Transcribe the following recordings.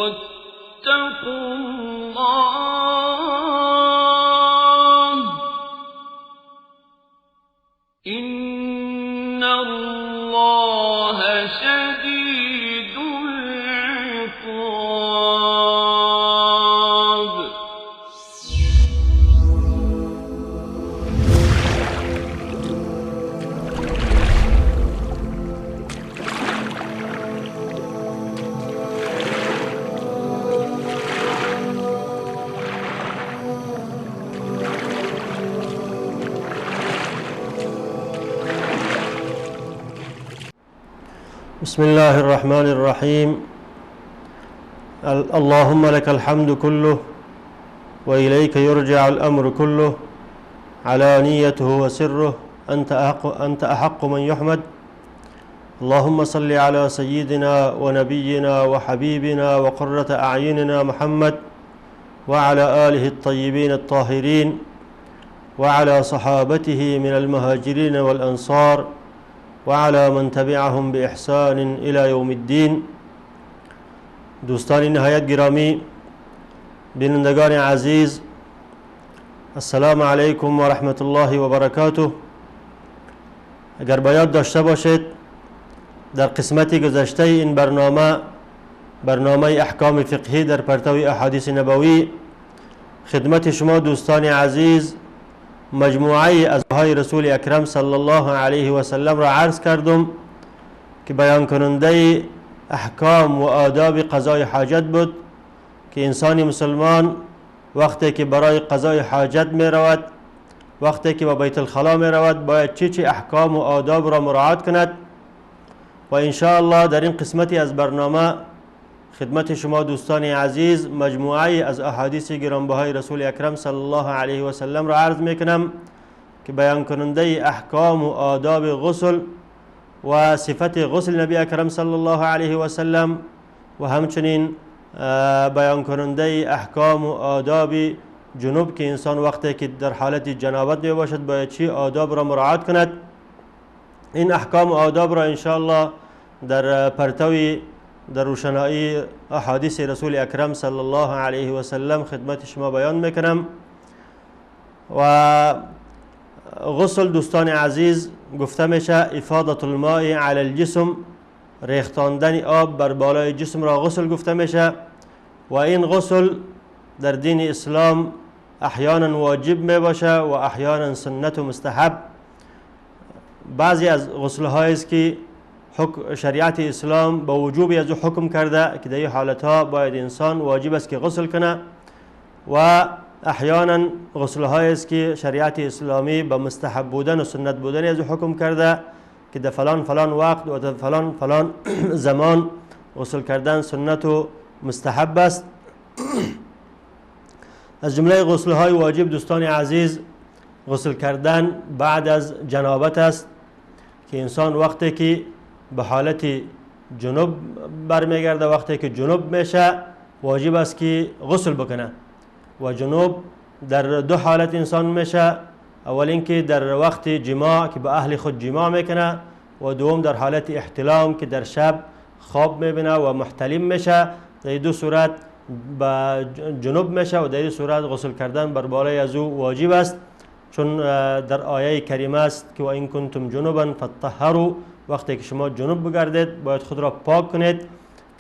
واتقوا الله إن الله شديد العقاب. بسم الله الرحمن الرحيم. اللهم لك الحمد كله وإليك يرجع الأمر كله علانيته وسره أنت أحق من يحمد. اللهم صل على سيدنا ونبينا وحبيبنا وقرة أعيننا محمد وعلى آله الطيبين الطاهرين وعلى صحابته من المهاجرين والأنصار وعلى من تبعهم بإحسان إلى يوم الدين. دوستان نهایت گرامی، بینندگان عزیز، السلام علیکم و رحمت الله و برکاته. اگر به یاد داشته باشید در قسمتی گذشته این برنامه احکام فقهی در پرتو احادیث نبوی خدمت شما دوستان عزیز مجموعه از های رسول اکرم صلی الله علیه و سلم را عرض کردم که بیان کننده احکام و آداب قضای حاجت بود که انسان مسلمان وقتی که برای قضای حاجت می رود، وقتی که به بیت الخلا می رود، باید چه احکام و آداب را مراعات کند. و ان شاء الله در این قسمتی از برنامه خدمت شما دوستان عزیز مجموعه از احادیث گرانبهای رسول اکرم صلی الله علیه و سلم را عرض میکنم که بیان کننده احکام و آداب غسل و صفت غسل نبی اکرم صلی الله علیه و سلم و همچنین بیان کننده احکام و آداب جنوب که انسان وقتی که در حالت جنابت می باشد باید چی آداب را مراعات کند. این احکام و آداب را ان شاء الله در پرتوی در روشنایی احادیث رسول اکرم صلی الله علیه و سلم خدمت شما بیان میکنم. و غسل دوستان عزیز گفته میشه افاضة الماء علی الجسم، ریختاندن آب بر بالای جسم را غسل گفته میشه. و این غسل در دین اسلام احیانا واجب می باشه و احیانا سنت و مستحب. بعضی از غسل هایی است که شریعت اسلام با وجوبی از حکم کرده که در این حالت ها باید انسان واجب است که غسل کنه، و احیانا غسل های است که شریعت اسلامی با مستحب بودن و سنت بودن از حکم کرده که در فلان وقت و در فلان زمان غسل کردن سنت و مستحب است. از جمله غسل های واجب دوستان عزیز غسل کردن بعد از جنابت است که انسان وقتی که به حالت جنوب برمیگرده، وقتی که جنوب میشه واجب است که غسل بکنه. و جنوب در دو حالت انسان میشه، اول اینکه در وقت جماع که به اهل خود جماع میکنه، و دوم در حالت احتلام که در شب خواب میبینه و محتلم میشه. در دو صورت به جنوب میشه و در این صورت غسل کردن بر بالای از او واجب است، چون در آیه کریمه است که و این کنتم جنوبا فطهروا، وقتی که شما جنوب بگردید باید خود را پاک کنید.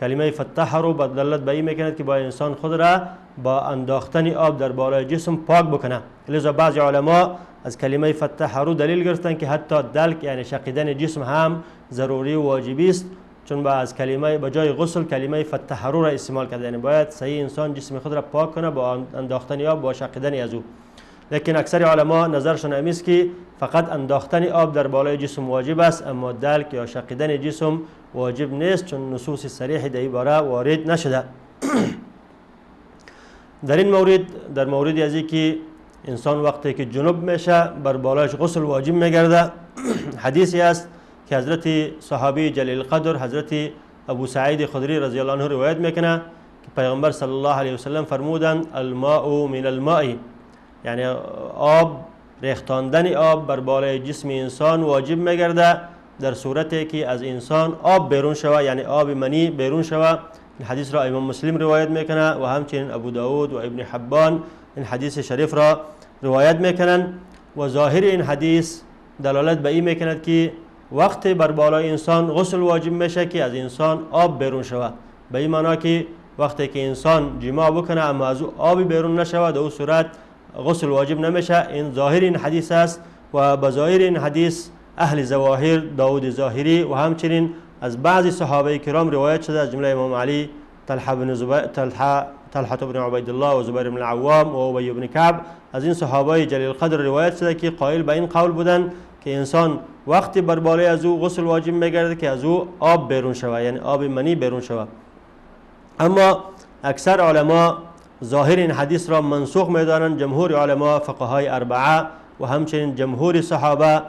کلمه فطهروا با دلالت به این میکند که باید انسان خود را با انداختن آب در بالای جسم پاک بکنه. لذا بعضی علما از کلمه فطهروا دلیل گرفتن که حتی دلک یعنی شقیدن جسم هم ضروری و واجبی است، چون با از کلمه به جای غسل کلمه فطهروا را استعمال کرده، یعنی باید صحیح انسان جسم خود را پاک کنه با انداختن آب با شقیدن از او. لیکن اکثر علما نظرشون این است که فقط انداختن آب در بالای جسم واجب است، اما دلک یا شقیدن جسم واجب نیست، چون نصوص صریح در این باره وارد نشده. در این مورد، در موردی از که انسان وقتی که جنوب میشه بر بالایش غسل واجب میگرده، حدیثی است که حضرت صحابی جلیل القدر حضرت ابو سعید خدری رضی الله عنه روایت میکنه که پیغمبر صلی الله علیه و سلم فرمودند الماء من الماء، یعنی آب، ریختاندن آب بر بالای جسم انسان واجب میگرده در صورتی که از انسان آب بیرون شود، یعنی آب منی بیرون شود، این حدیث را امام مسلم روایت میکنه و همچنین ابو داود و ابن حبان این حدیث شریف را روایت میکنن و ظاهر این حدیث دلالت به این میکند که وقت بر بالای انسان غسل واجب میشه که از انسان آب بیرون شود، به این معنا که وقتی که انسان جماع بکنه اما از او آبی بیرون نشود در او صورت غسل واجب نمیشه. این ظاهر این حدیث است و به ظاهر این حدیث اهل ظواهر داود ظاهری و همچنین از بعضی صحابه کرام روایت شده از جمله امام علی، طلحه بن عبید الله و زبیر بن العوام و ابی بن کعب، از این صحابه جلیل قدر روایت شده که قائل به این قول بودند که انسان وقتی بر بالای از او غسل واجب میگرده که از او آب بیرون شود، یعنی آب منی بیرون شود. اما اکثر علما ظاهر این حدیث را منسوخ میدانند، جمهور علما فقهای اربعه و همچنین جمهور صحابه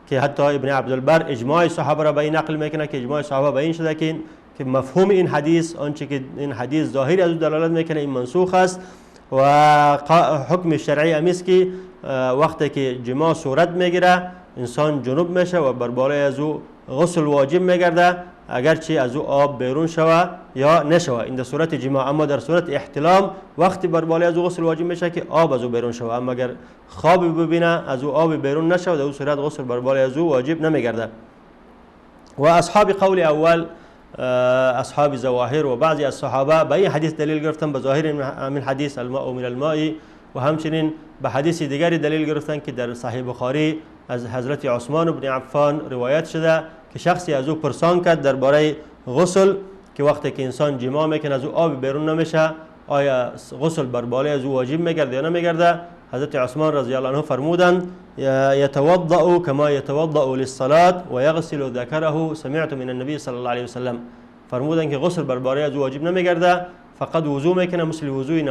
که حتی ابن عبدالبر اجماع صحابه را به این نقل میکنه که اجماع صحابه به این شده که مفهوم این حدیث، آنچه که این حدیث ظاهری از او دلالت میکنه، این منسوخ است و حکم شرعی امیست که وقتی که جماع صورت میگیره انسان جنوب میشه و بر بالای از او غسل واجب میگرده اگرچه از او آب بیرون شوه یا نشوه، این در صورت جماع. اما در صورت احتلام وقتی بر بالای از او غسل واجب میشه که آب از او بیرون شوه، اما اگر خوابی ببینه از او آب بیرون نشوه در او صورت غسل بر بالای از او واجب نمیگرده. و اصحاب قول اول، اصحاب ظواهر و بعضی از صحابه به این حدیث دلیل گرفتن، به ظاهر من حدیث الماء من الماء، و همچنین به حدیث دیگری دلیل گرفتن که در صحیح بخاری از حضرت عثمان بن عفان روایت شده که شخصی از او پرسان کرد درباره غسل که وقتی که انسان جماع میکنه از او آب بیرون نمیشه آیا غسل بر بالای از او واجب میگرده یا نمیگرده؟ حضرت عثمان رضی الله عنه فرمودند یتوضأ کما یتوضأ للصلاة و یغسل ذکره سمعت من النبی صلی الله علیه وسلم، فرمودند که غسل بر بالای از او واجب نمیگرده، فقط وضو میکنه مثل وضوی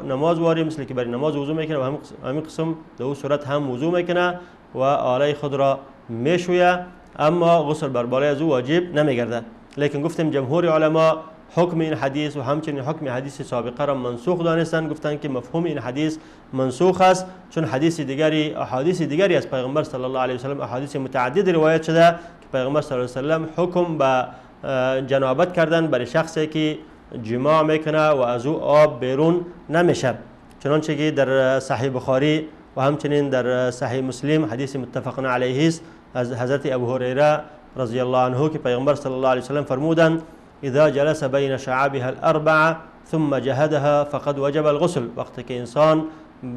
نماز واری، مثل که برای نماز وضو میکنه و همین قسم در او صورت هم وضو میکنه و آله خود را میشویه، اما غسل بر بالای از او واجب نمیگرده. لیکن گفتیم جمهور علما حکم این حدیث و همچنین حکم حدیث سابقه را منسوخ دانستند، گفتند که مفهوم این حدیث منسوخ است چون احادیث دیگری از پیغمبر صلی الله علیه و سلم احادیث متعدد روایت شده که پیغمبر صلی الله علیه و سلم حکم به جنابت کردن برای شخصی که جماع میکنه و از او آب بیرون نمیشه، چنانچه که در صحیح بخاری و همچنین در صحیح مسلم حدیث متفق علیه است از حضرت ابو هریره رضی الله عنه که پیغمبر صلی الله علیه و سلم فرمودند اذا جلس بین شعابها الاربعه ثم جهدها فقد وجب الغسل، وقتی که انسان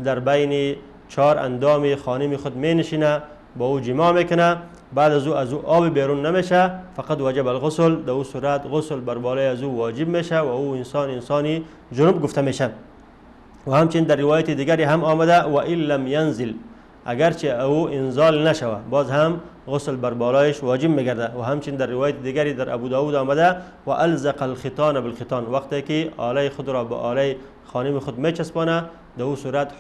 در بین 4 اندام خانم خود می نشینه با او جماع میکنه بعد از او آب بیرون نمیشه فقط وجب الغسل، در او صورت غسل بر بالای از او واجب میشه و او انسانی جنوب گفته میشه. و همچنین در روایت دیگری هم آمده و این لم ینزل، اگرچه او انزال نشوه باز هم غسل بر بالایش واجب میگرده. و همچنین در روایت دیگری در ابو داود آمده و الزق الختان بالختان، وقتی که آله خود را به آله خانم خود میچسبانه در او صورت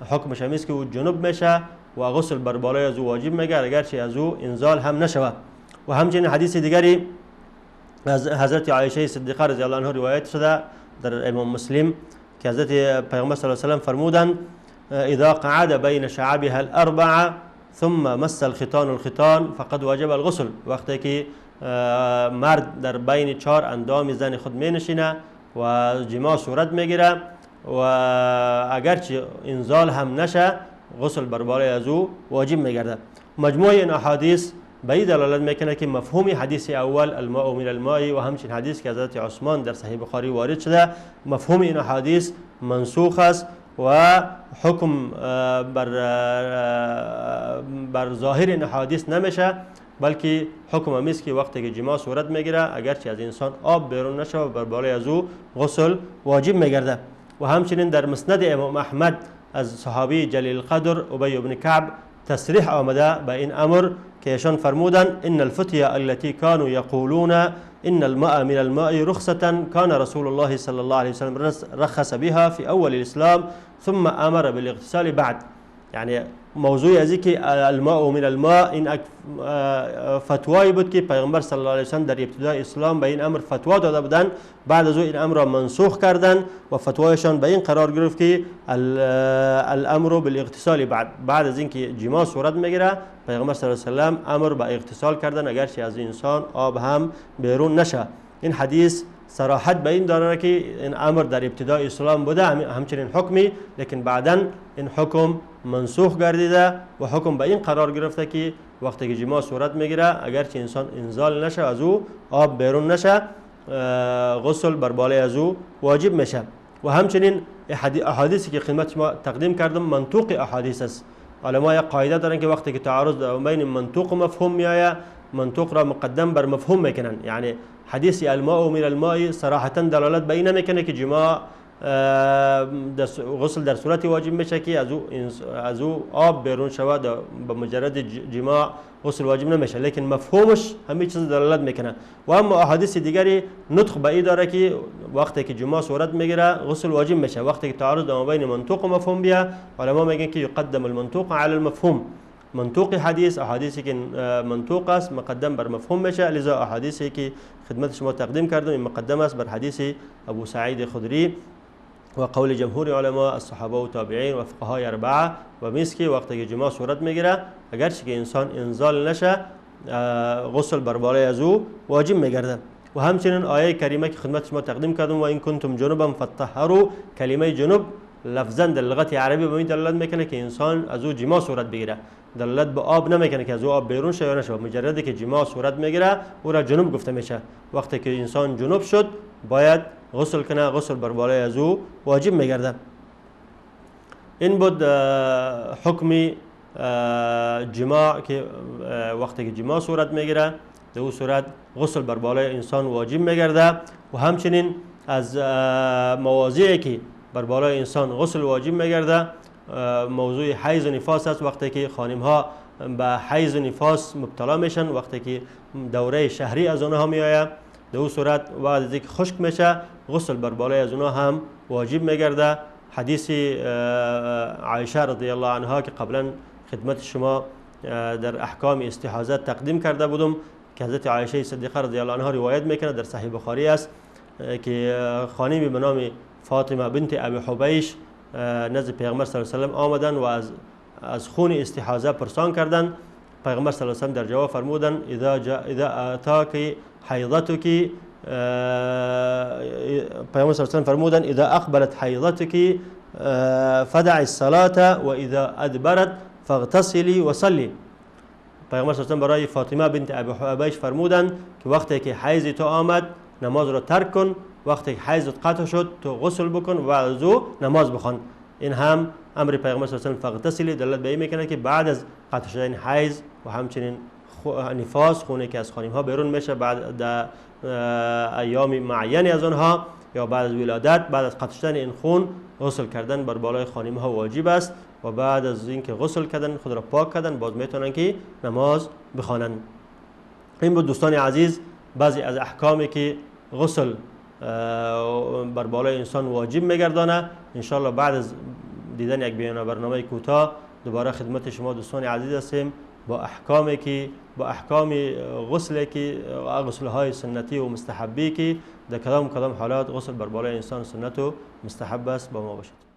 حکمش همیست که او جنوب میشه و غسل بر بالای از او واجب میگرده اگرچه از او انزال هم نشوه. و همچنین حدیث دیگری از حضرت عایشه صدیقه رضی الله عنها روایت شده در امام مسلم که حضرت پیغمبر صلی الله علیه و سلم فرمودند اذا قعد بین شعابها الاربعه ثم مس الختان فقد وجب الغسل، وقتی که مرد در بین 4 اندام زن خود می نشینه و جماع صورت میگیره و اگرچه انزال هم نشه غسل بر بالای از او واجب میگرده. مجموع این احادیث به این دلالت میکنه که مفهوم حدیث اول الماء من الماء و همچنین حدیث که حضرت عثمان در صحیح بخاری وارد شده مفهوم این احادیث منسوخ است و حکم بر ظاهر این احادیث نمیشه، بلکه حکم همیست که وقتی که جماع صورت میگیره اگرچه از انسان آب بیرون نشه و بر بالای از او غسل واجب میگرده. و همچنین در مسند امام احمد از صحابی جلیل قدر ابی بن کعب تصریح آمده به این امر که ایشان فرمودند ان الفتية التي كانوا يقولون ان الماء من الماء رخصة كان رسول الله صلى الله عليه وسلم رخص بها في اول الاسلام ثم امر بالاغتسال بعد. یعنی موضوع از که الماء من الماء این فتوایی بود که پیغمبر صلی الله علیه و سلم در ابتدای اسلام به این امر فتوا داده بودند، بعد از او این امر را منسوخ کردند و فتوایشان به این قرار گرفت که الامر بالاغتسال بعد از اینکه جماع صورت میگیره پیغمبر صلی الله علیه و سلم امر به اغتسال کردن اگرچه از انسان آب هم بیرون نشه. این حدیث صراحت به این داره که این امر در ابتدای اسلام بوده، همچنین حکمی، لیکن بعدا این حکم منسوخ گردیده و حکم به این قرار گرفته که وقتی که جماع صورت میگیره اگرچه انسان انزال نشه از او آب بیرون نشه غسل بر بالای از او واجب میشه. و همچنین احادیثی که خدمت شما تقدیم کردم منطوق احادیث است. علما قاعده دارن که وقتی که تعارض بین منطوق و مفهوم میآید منطوق را مقدم بر مفهوم میکنن. یعنی حدیث الماء من الماء صراحتا دلالت به این نمیکنه که جماع غسل در صورت واجب میشه که از او آب بیرون شود به مجرد جماع غسل واجب نمیشه، لیکن مفهومش همه چیز دلالت میکنه. و اما احادیث دیگری نطق به این داره که وقتی که جماع صورت میگیره غسل واجب میشه. وقتی که تعارض بین منطوق و مفهوم بیا علما میگن که یقدم المنطوق علی المفهوم. منطوق حدیث احادیثی که منطوق است مقدم بر مفهوم میشه، لذا احادیثی که خدمت شما تقدیم کردم این مقدم است بر حدیث ابو سعید خدری و قول جمهور علما الصحابه و تابعین و فقهای اربعه و مسکی وقتی که جماع صورت میگیره اگرچه که انسان انزال نشه غسل بر بالای از او واجب میگرده. و همچنین آیه کریمه که خدمت شما تقدیم کردم و این کنتم جنبا فطهروا، کلمه جنوب لفظا در لغت عربی به این دلالت میکنه که انسان از او جماع صورت بگیره، دلالت به آب نمیکنه که از او آب بیرون شه یا نشه. مجرد که جماع صورت میگیره او را جنوب گفته میشه. وقتی که انسان جنوب شد باید غسل کنه، غسل بر بالای از او واجب میگرده. این بود حکم جماع که وقتی که جماع صورت میگیره در او صورت غسل بر بالای انسان واجب میگرده. و همچنین از مواضعی که بر بالای انسان غسل واجب میگرده موضوع حیض و نفاس است. وقتی که خانم ها به حیض و نفاس مبتلا میشن، وقتی که دوره شهری از اونها میآید در او صورت بعد از اینکه خشک میشه غسل بر بالای از اونها هم واجب میگرده. حدیث عایشه رضی الله عنها که قبلا خدمت شما در احکام استحاضه تقدیم کرده بودم که حضرت عایشه صدیقه رضی الله عنها روایت میکنه در صحیح بخاری است که خانمی به نام فاطمه بنت ابی حبیش نزد پیغمبر صلی الله علیه و سلم آمدن و از خون استحاضه پرسان کردند. پیغمبر صلی الله علیه و سلم در جواب فرمودند اذا اتاکی حیضتک، پیغمبر صلی الله علیه و سلم فرمودند اذا اقبلت حیضتک فدع الصلاه و اذا ادبرت فاغتسلی و صلی. پیغمبر صلی الله علیه و سلم برای فاطمه بنت ابی حبیش فرمودند که وقتی که حیض تو آمد نماز را ترک کن، وقتی که حیضت قطع شد تو غسل بکن و از او نماز بخوان. این هم امر پیغمبر صلی الله علیه و سلم فاغتسلی دلالت به این میکنه که بعد از قطع شدن حیض و همچنین نفاس خونی که از خانم ها بیرون میشه بعد در ایام معینی از آنها یا بعد از ولادت، بعد از قطع شدن این خون غسل کردن بر بالای خانم ها واجب است و بعد از اینکه غسل کردن خود را پاک کردن باز میتونن که نماز بخوانند. این بود دوستان عزیز بعضی از احکامی که غسل بر بالای انسان واجب میگردانه. ان شاء الله بعد از دیدن یک برنامه کوتاه دوباره خدمت شما دوستان عزیز هستیم با احکام غسل که غسل های سنتی و مستحبی که در کدام حالات غسل بر بالای انسان سنت و مستحب است. با ما باشید.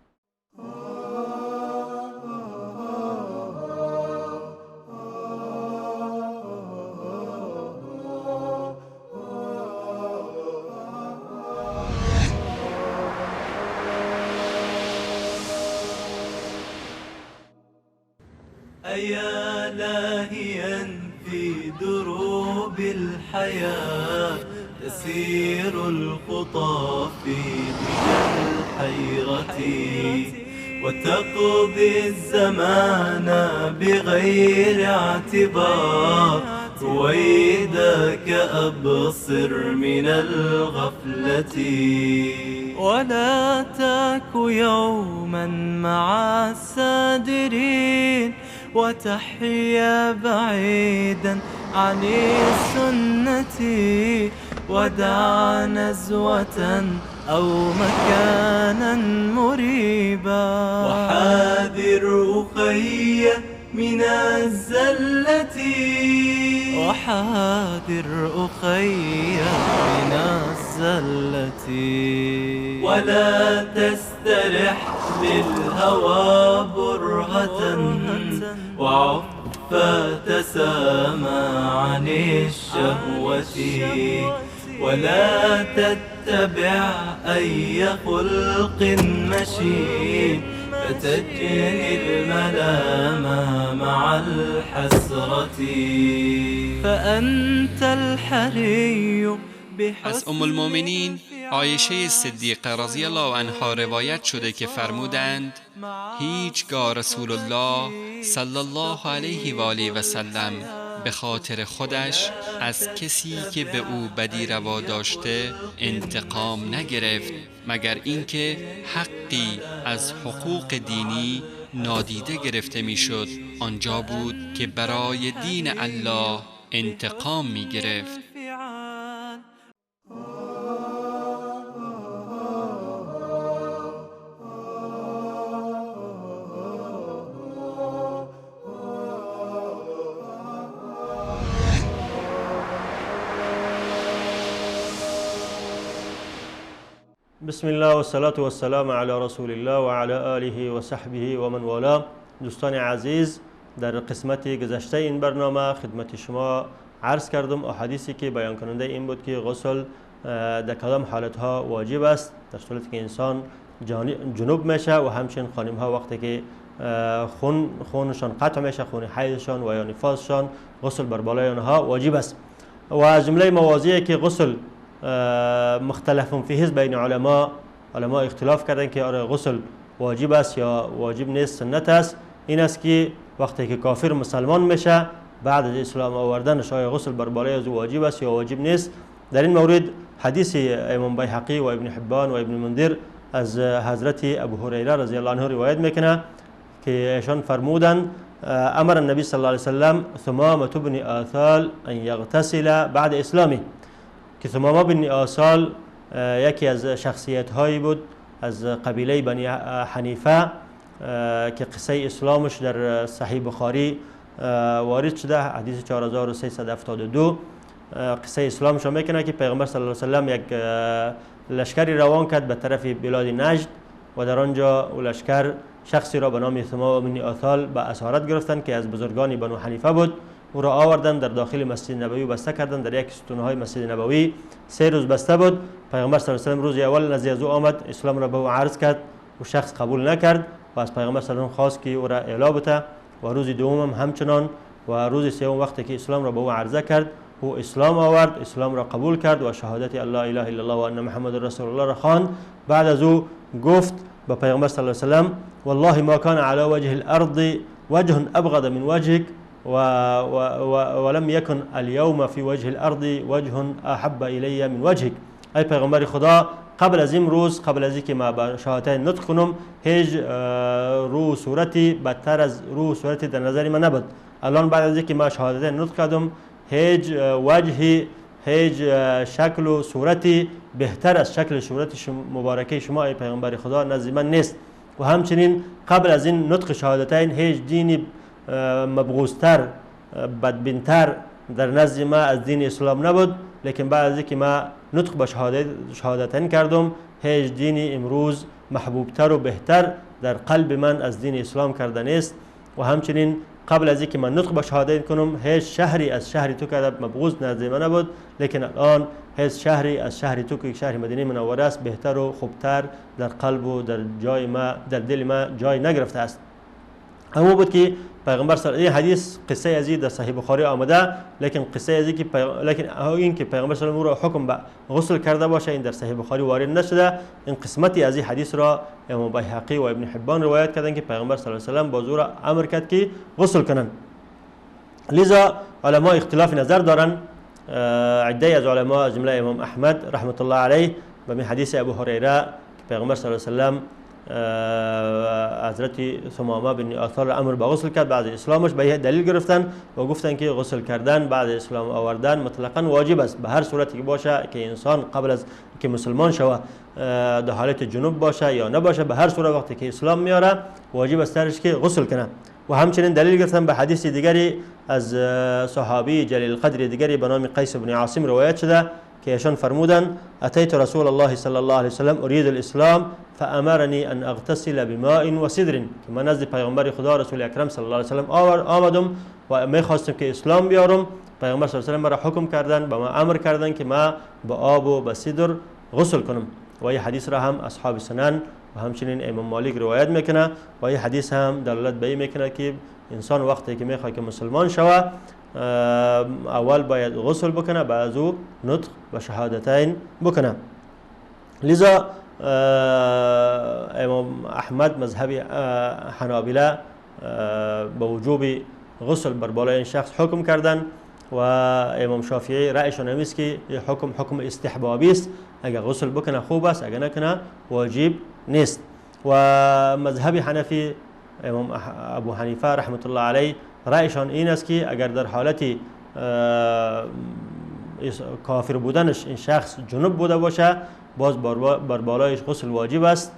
أيا لاهيا في دروب الحياة تسير الخطى في دجى الحيرة وتقضي الزمان بغير اعتبار رويدك أبصر من الغفلة ولا تاك يوما مع السادرين وتحيا بعيدا عن السنة ودع نزوة أو مكانا مريبا وحاذر أخي من الزلة وحاذر أخي من الزلة ولا تسترح للهوى برهة وعف فتسامى عن الشهوة ولا تتبع أي خلق مشين فتجني الملام مع الحسرة. فأنت الحري از ام المؤمنین عایشه صدیقه رضی الله عنها روایت شده که فرمودند هیچگاه رسول الله صلی الله علیه و آله و سلم به خاطر خودش از کسی که به او بدی روا داشته انتقام نگرفت مگر اینکه حقی از حقوق دینی نادیده گرفته میشد آنجا بود که برای دین الله انتقام می گرفت. بسم الله و الصلاة و السلام علی رسول الله و علی آله و صحبه و من والاه. دوستان عزیز، در قسمت گذشته این برنامه خدمت شما عرض کردم احادیثی که بیان کننده این بود که غسل در کدام حالتها واجب است در صورتی که انسان جنوب میشه و همچنین خانم ها وقتی که خونشان قطع میشه، خون حیضشان و یا نفاسشان، غسل بر بالای آنها واجب است. و از جمله مواضعی که غسل مختلف فیه بین علما اختلاف کردن که آره غسل واجب است یا واجب نیست، سنت است، این است که وقتی که کافر مسلمان میشه بعد از اسلام آوردنش آیا غسل بر بالای از واجب است یا واجب نیست. در این مورد حدیث امام بیهقی و ابن حبان و ابن منذر از حضرت ابو هریره رضی الله عنه روایت میکنه که ایشان فرمودند امر النبی صلی الله علیه وسلم ثمامة بن آثال ان یغتسل بعد اسلامه، که ثمامه بن آثال یکی از شخصیت هایی بود از قبیله بنی حنیفه که قصه اسلامش در صحیح بخاری وارد شده، حدیث 4372. قصه اسلامش میکنه که پیغمبر صلی الله علیه و سلم یک لشکری روان کرد به طرف بلاد نجد و در آنجا لشکر شخصی را به نام ثمامه بن آثال به اسارت گرفتند که از بزرگان بنو حنیفه بود. او را آوردن در داخل مسجد نبوی بسته کردن، در یک ستونهای مسجد نبوی 3 روز بسته بود. پیغمبر صلی الله علیه و سلم روز اول نزد از او آمد، اسلام را به او عرض کرد، او شخص قبول نکرد و از پیغمبر صلی الله علیه و سلم خواست که او را اعلا بده و روز دوم همچنان و روز سوم وقتی که اسلام را به او عرضه کرد او اسلام آورد، اسلام را قبول کرد و شهادت الله اله الا الله و ان محمد رسول الله را خواند. بعد از او گفت به پیغمبر صلی الله علیه و سلم والله ما كان على وجه الارض وجه ابغض من وجهك ولم يكن اليوم في وجه الارض وجه احب الي من وجهك. ای پیغمبر خدا، قبل از این روز، قبل از اینکه ما به شهادتین نطق کنم، هیچ رو صورتی بدتر از رو صورتی در نظر من نبود. الان بعد از اینکه ما شهادتین نطق کردم، هیچ وجهی، هیچ شکل و صورتی بهتر از شکل صورت مبارکه شما ای پیغمبر خدا نزد من نیست. و همچنین قبل از این نطق شهادتین هیچ دینی مبغوضتر، بدبینتر در نزد ما از دین اسلام نبود، لیکن بعد از اینکه ما نطق به شهادتین کردم، هیچ دینی امروز محبوبتر و بهتر در قلب من از دین اسلام کرده نیست. و همچنین قبل از اینکه من نطق به شهادت کنم، هیچ شهری از شهر تو که مبغوض نزد من نبود، لیکن الان هیچ شهری از شهر تو که شهر مدینه منوره است بهتر و خوبتر در قلب و در جای ما، در دل ما جای نگرفته است. همون بود که پیغمبر صلی الله علیه و آله حدیث قصه ازی در صحیح بخاری آمده، لیکن قصه ازی که این که پیغمبر صلی الله علیه و آله حکم به غسل کرده باشه این در صحیح بخاری وارد نشده. این قسمتی از این حدیث را امام بیهقی و ابن حبان روایت کردند که پیغمبر صلی الله علیه و آله با زور امر کرد که غسل کنند. لذا علما اختلاف نظر دارند. عده از علما از جمله امام احمد رحمت الله علیه به می حدیث ابو هریره که پیغمبر صلی الله علیه و آله حضرت ثمامه بن آثال امر به غسل کرد بعد اسلامش، به دلیل گرفتن و گفتن که غسل کردن بعد اسلام آوردن مطلقاً واجب است به هر صورتی که باشه، که انسان قبل از که مسلمان شوه در حالت جنوب باشه یا نباشه، به هر صورت وقتی که اسلام میاره واجب است درش که غسل کنه. و همچنین دلیل گرفتن به حدیث دیگری از صحابی جلیل القدر دیگری به نام قیس بن عاصم روایت شده که ایشان فرمودند اتیت رسول الله صلی الله علیه و سلم اريد الاسلام فامرني ان اغتسل بماء وسدر، که من نزد پیغمبر خدا رسول اکرم صلی الله علیه و سلم آمدم و میخواستم که اسلام بیارم. پیغمبر صلی الله علیه و آله را حکم کردن، به ما امر کردن که ما با آب و به سدر غسل کنم و این حدیث را هم اصحاب سنن و همچنین امام مالک روایت میکنه و این حدیث هم دلالت به این میکنه که انسان وقتی که میخواد که مسلمان شوه اول باید غسل بکنه، بعد او نطق و شهادتین بکنه. لذا امام احمد مذهب حنابلة به وجوب غسل بر بالای این شخص حکم کردن و امام شافعی رأیشون هم است که حکم استحبابی است، اگر غسل بکنه خوب است، اگر نکنه واجب نیست. و مذهب حنفی امام ابو حنیفه رحمت الله علیه رأیشان این است که اگر در حالت کافر بودنش این شخص جنوب بوده باشه باز بر بالایش غسل واجب است،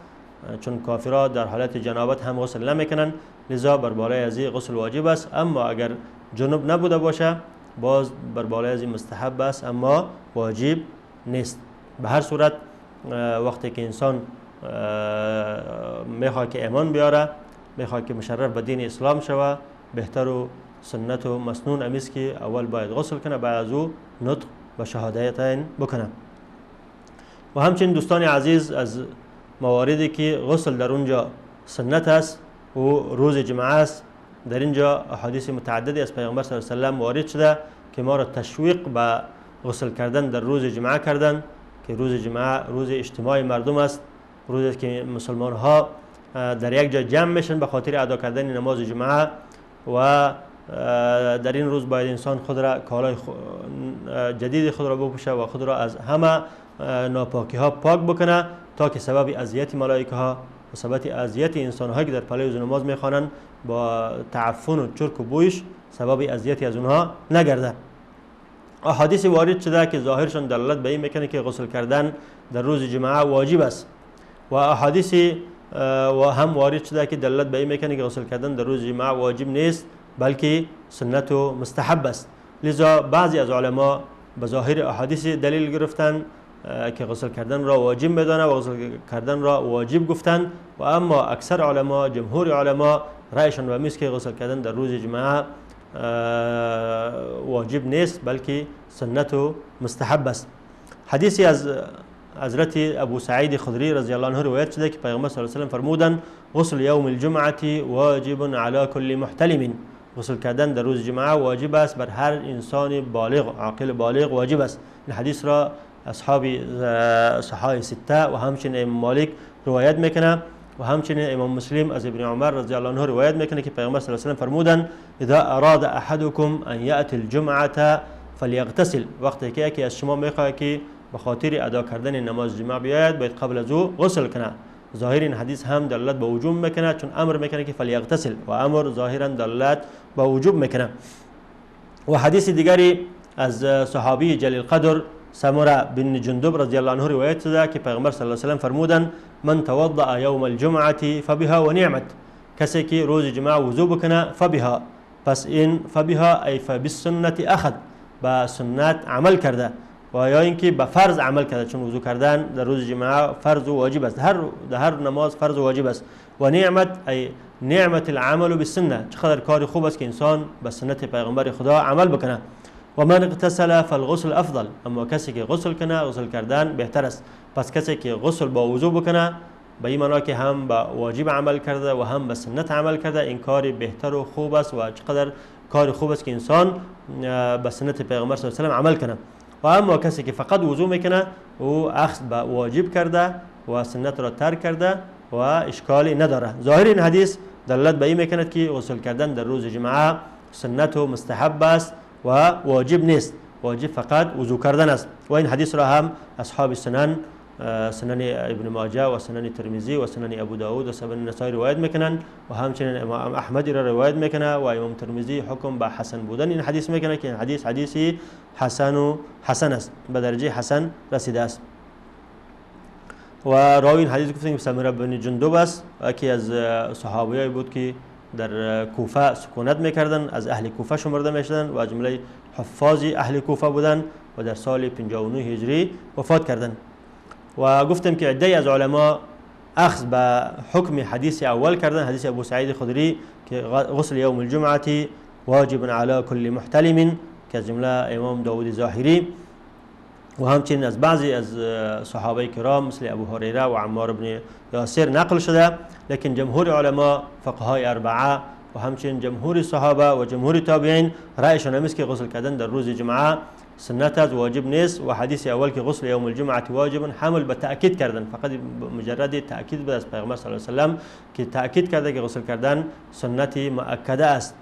چون کافرها در حالت جنابت هم غسل نمیکنن، لذا بر بالای از غسل واجب است. اما اگر جنوب نبوده باشه باز بر بالای از مستحب است اما واجب نیست. به هر صورت وقتی که انسان میخواد که ایمان بیاره، میخواد که مشرف به دین اسلام شوه، بهتر و سنت و مسنون امیست که اول باید غسل کنه، بعد از او نطق و شهادتین بکنه. و همچنین دوستان عزیز از مواردی که غسل در اونجا سنت است و روز جمعه است، در اینجا احادیث متعددی از پیغمبر صلی الله علیه و آله وارد شده که ما را تشویق به غسل کردن در روز جمعه کردن، که روز جمعه روز اجتماع مردم است، روزی که مسلمان ها در یک جا جمع میشن به خاطر ادا کردن نماز جمعه و در این روز باید انسان خود را کالای جدید خود را بپوشه و خود را از همه ناپاکی ها پاک بکنه تا که سبب اذیت ملائکه ها و سبب اذیت انسان هایی که در پله روز نماز میخوانند با تعفن و چرک و بویش سبب اذیتی از اونها نگرده. احادیث وارد شده که ظاهرشان دلالت به این میکنه که غسل کردن در روز جمعه واجب است و احادیث و هم وارد شده که دلالت به این میکنه که غسل کردن در روز جمعه واجب نیست بلکه سنت و مستحب است. لذا بعضی از علما به ظاهر احادیث دلیل گرفتن که غسل کردن را واجب میدانه و غسل کردن را واجب گفتن و اما اکثر علما، جمهور علما رأیشان به میست که غسل کردن در روز جمعه واجب نیست بلکه سنت و مستحب است. حدیثی از حضرت ابو سعید خدری رضی الله عنه روایت شده که پیغمبر صلی الله علیه و آله فرمودند غسل یوم الجمعه واجب علی کل محتلم، غسل کردن در روز جمعه واجب است بر هر انسان بالغ عاقل بالغ واجب است. این حدیث را اصحاب صحاح سته و همچنین امام مالک روایت میکنه و همچنین امام مسلم از ابن عمر رضی الله عنه روایت میکنه که پیغمبر صلی الله علیه و آله فرمودند اذا اراد احدکم ان یأتی الجمعه فلیغتسل، وقتی که یکی از شما میخواد که به خاطر ادا کردن نماز جمعه بیاید باید قبل از او غسل کنه. ظاهر این حدیث هم دلالت به وجوب میکنه چون امر میکنه که فلیغتسل و امر ظاهرا دلالت به وجوب میکنه. و حدیث دیگری از صحابی جلیل قدر سمره بن جندب رضی الله عنه روایت شده که پیغمبر صلی الله علیه و آله فرمودند من توضأ یوم الجمعه فبها و نعمت، کسی که روز جمعه وضو بکنه فبها، پس این فبها ای فبالسنه اخذ، با سنت عمل کرده و یا اینکه به فرض عمل کرده، چون وضو کردن در روز جمعه فرض و واجب است، هر نماز فرض و واجب است. و نعمت ای نعمت العمل بالسنه، چقدر کار خوب است که انسان به سنت پیغمبر خدا عمل بکنه. و من اغتسل فالغسل افضل، اما کسی که غسل کنه غسل کردن بهتر است. پس کسی که غسل با وضو بکنه به این معنا که هم به واجب عمل کرده و هم به سنت عمل کرده، این کار بهتر و خوب است و چقدر کار خوب است که انسان به سنت پیغمبر صلی الله علیه و آله عمل کنه. و اما کسی که فقط وضو میکنه او اخذ به واجب کرده و سنت را ترک کرده و اشکالی نداره. ظاهر این حدیث دلالت به این میکند که غسل کردن در روز جمعه سنت و مستحب است و واجب نیست، واجب فقط وضو کردن است. و این حدیث را هم اصحاب سنن ابن ماجه و سنن ترمذی و سنن ابو داود و سنن نسائی روایت میکنن و همچنین امام احمد را روایت میکنه و امام ترمذی حکم به حسن بودن این حدیث میکنه که این حدیث حدیثی حسن است، به درجه حسن رسیده است. و راوی این حدیث گفتیم سمره بن جندب است که از صحابیایی بود که در کوفه سکونت میکردن، از اهل کوفه شمرده میشدن و جمله حفاظ اهل کوفه بودن و در سال 59 هجری وفات کردند. و گفتم که عده از علما اخذ به حکم حدیث اول کردن، حدیث ابو سعید خدری که غسل یوم الجمعه واجب علی کل محتلم، که از جمله امام داوود ظاهری و همچنین از بعضی از صحابه کرام مثل ابو هریره و عمار بن یاسر نقل شده، لیکن جمهور علما فقهای اربعه و همچنین جمهور صحابه و جمهور تابعین رأیشان این است که غسل کردن در روز جمعه سنت است، واجب نیست. و حدیث اول که غسل یوم الجمعه واجب حمل به تاکید کردن، فقط مجرد تاکید بود از پیغمبر صلی الله علیه و سلم که تاکید کرده که غسل کردن سنتی مؤکده است.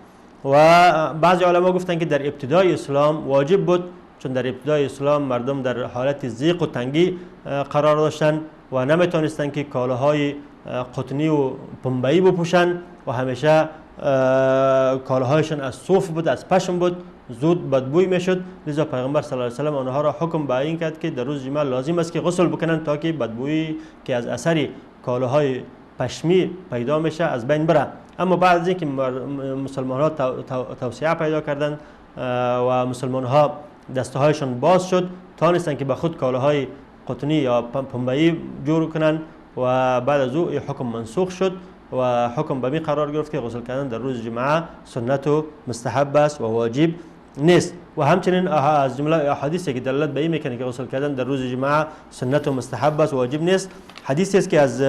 و بعضی علما گفتند که در ابتدای اسلام واجب بود، چون در ابتدای اسلام مردم در حالت ضیق و تنگی قرار داشتند و نمیتونستند که کالاهای قطنی و پنبه‌ای بپوشند و همیشه کالاهایشان از صوف بود، از پشم بود، زود بدبوی میشد. لذا پیغمبر صلی الله علیه و سلم آنها را حکم به این کرد که در روز جمعه لازم است که غسل بکنند تا که بدبویی که از اثر کالاهای پشمی پیدا میشه از بین بره. اما بعد از اینکه مسلمان ها توسعه پیدا کردند و مسلمان ها دسته هایشان باز شد، تانستند که به خود کالاهای قطنی یا پنبه‌ای جور کنند و بعد از او حکم منسوخ شد و حکم به می قرار گرفت که غسل کردن در روز جمعه سنت و مستحب است و واجب نیست. و همچنین از جمله احادیثی که دلالت به این میکنه که غسل کردن در روز جمعه سنت و مستحب است و واجب نیست، حدیثی است که از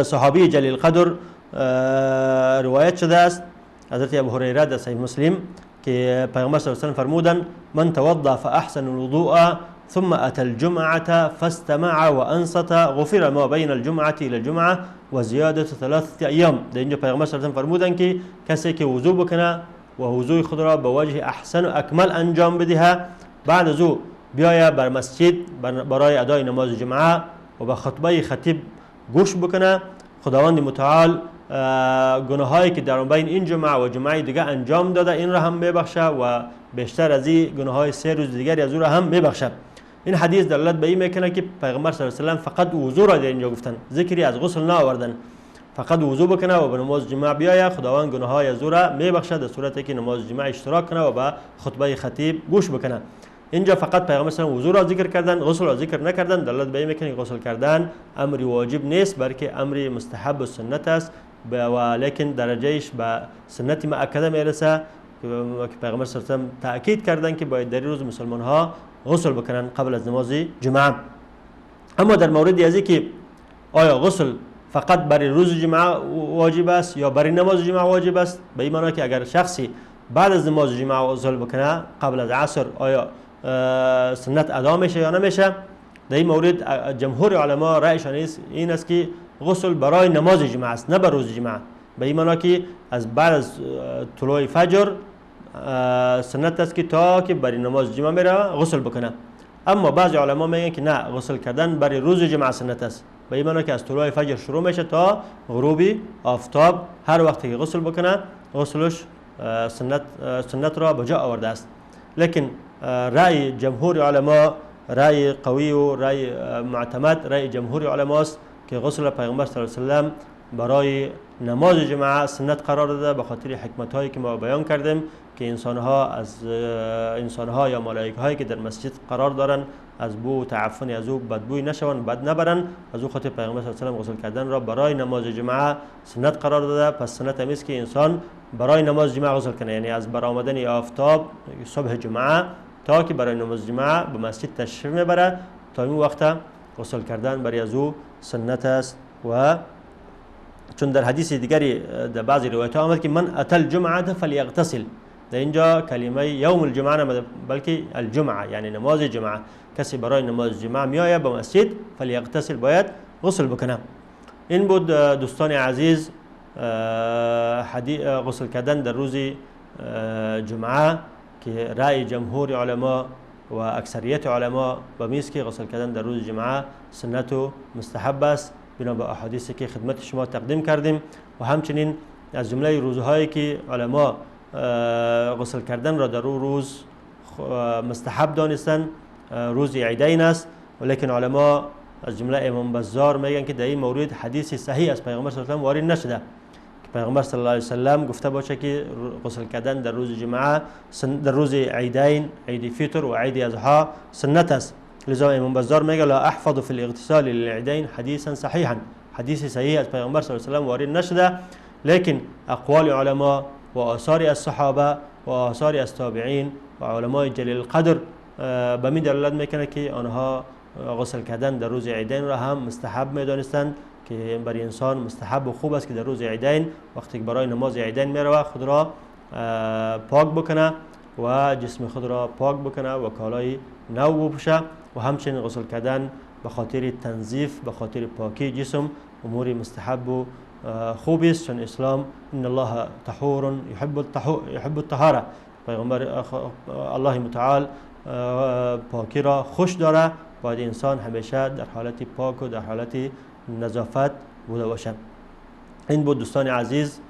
صحابی جلیل قدر روایت شده است، حضرت ابو هریره در صحیح مسلم، که پیغمبر صلی الله علیه و سلم فرمودند: من توضأ فاحسن الوضوء ثم اتى الجمعه فاستمع وانصت غفر ما بین الجمعه الى الجمعه و زیاده 3 ایام. در اینجا پیغمبر صلی الله علیه و سلم فرمودند که کسی که وضو بکنه و وضوء خود را به وجه احسن و اکمل انجام بده، بعد از او بیاید بر مسجد برای ادای نماز جمعه و به خطبه خطیب گوش بکنه، خداوند متعال گناهایی که در بین این جمعه و جمعه دیگه انجام داده این را هم میبخشه و بیشتر از این گناههای 3 روز دیگری از او را هم میبخشه. این حدیث دلالت به این میکنه که پیغمبر صلی الله علیه و سلم فقط وضو را در اینجا گفتن، ذکری از غسل نآوردن. فقط وضو بکنه و به نماز جمعه بیاید، خداوند گناههای از او را میبخشه در صورتی که نماز جمعه اشتراک کنه و به خطبه خطیب گوش بکنه. اینجا فقت پیغمبر صلی الله علیه و سلم وضو را ذکر کردن، غسل را ذکر نکردن، دلالت به این میکنه که غسل کردن امر واجب نیست بلکه امر مستحب و سنت است و لیکن درجهش به سنت مؤکده میرسه که پیغمبر صلی الله علیه و سلم تاکید کردن که باید در روز مسلمان ها غسل بکنن قبل از نماز جمعه. اما در مورد از که آیا غسل فقط برای روز جمعه واجب است یا برای نماز جمعه واجب است، به این معنی که اگر شخصی بعد از نماز جمعه غسل بکنه قبل از عصر آیا سنت ادا میشه یا نمیشه، در این مورد جمهور علما رأیشان این است که غسل برای نماز جمعه است نه برای روز جمعه. به این معنی که از بعد از طلوع فجر سنت است که تا که برای نماز جمعه میره غسل بکنه. اما بعضی علما میگن که نه، غسل کردن برای روز جمعه سنت است، به این معنی که از طلوع فجر شروع میشه تا غروب آفتاب هر وقتی که غسل بکنه غسلش سنت را به جا آورده است. لیکن رأی جمهور علما رأی قوی و رأی معتمد، رأی جمهور علما است که غسل پیغمبر صلی الله علیه و سلم برای نماز جمعه سنت قرار داده به خاطر حکمت هایی که ما بیان کردیم که انسان ها یا ملائکه هایی که در مسجد قرار دارن از بو و تعفن از او بدبوی نشون، بد نبرن. از او خاطر پیغمبر صلی الله علیه و سلم غسل کردن را برای نماز جمعه سنت قرار داده. پس سنت هم است که انسان برای نماز جمعه غسل کنه، یعنی از برآمدن آفتاب صبح جمعه تا که برای نماز جمعه به مسجد تشریف میبره، تا این وقت غسل کردن برای از او سنت است. و چون در حدیث دیگری در بعضی روایت ها آمد که من اتى الجمعه فلیغتسل، در اینجا کلمه یوم الجمعه نمیده بلکه الجمعه یعنی نماز جمعه. کسی برای نماز جمعه میآید به مسجد فلیغتسل، باید غسل بکنه. این بود دوستان عزیز غسل کردن در روز جمعه که رأی جمهور علما و اکثریت علما به میز که غسل کردن در روز جمعه سنت و مستحب است بنا به احادیثی که خدمت شما تقدیم کردیم. و همچنین از جمله روزهایی که علما غسل کردن را در روز مستحب دانستن روز عیدین است، ولیکن علما از جمله امام بزار میگن که در این مورد حدیث صحیح از پیغمبر صلی الله علیه و آله وارد نشده که پیغمبر صلی الله علیه و سلم گفته باشه که غسل کردن در روز جمعه در روز عیدین، عید فطر و عید اضحی سنت است. لذا امام بزار میگه لا احفظ فی الاغتسال للعیدین حدیثا صحیحا، حدیث صحیح از پیغمبر صلی الله علیه و آله وارد نشده، لیکن اقوال علما و آثار از صحابه و آثاری از تابعین و علمای جلیل القدر به می دلالت میکنه که آنها غسل کردن در روز عیدین را هم مستحب میدانستند که برای انسان مستحب و خوب است که در روز عیدین وقتی که برای نماز عیدین میروه خود را پاک بکنه و جسم خود را پاک بکنه و کالای نو بپوشه و همچنین غسل کردن به خاطر تنظیف به خاطر پاکی جسم امور مستحب و خوبی است، چون اسلام ان الله طهور يحب الطهاره، پیغمبر الله متعال پاکی را خوش داره، باید انسان همیشه در حالت پاک و در حالت نظافت بوده باشد. این بود دوستان عزیز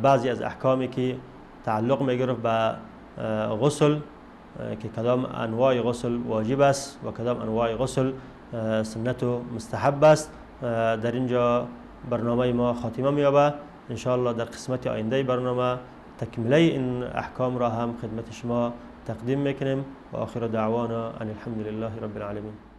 بعضی از احکامی که تعلق میگرفت به غسل که کدام انواع غسل واجب است و کدام انواع غسل سنت و مستحب است. در اینجا برنامه ما خاتمه می‌یابد. ان شاء الله در قسمت آینده برنامه تکمیل این احکام را هم خدمت شما تقدیم میکنیم و آخر دعوانا ان الحمد لله رب العالمین.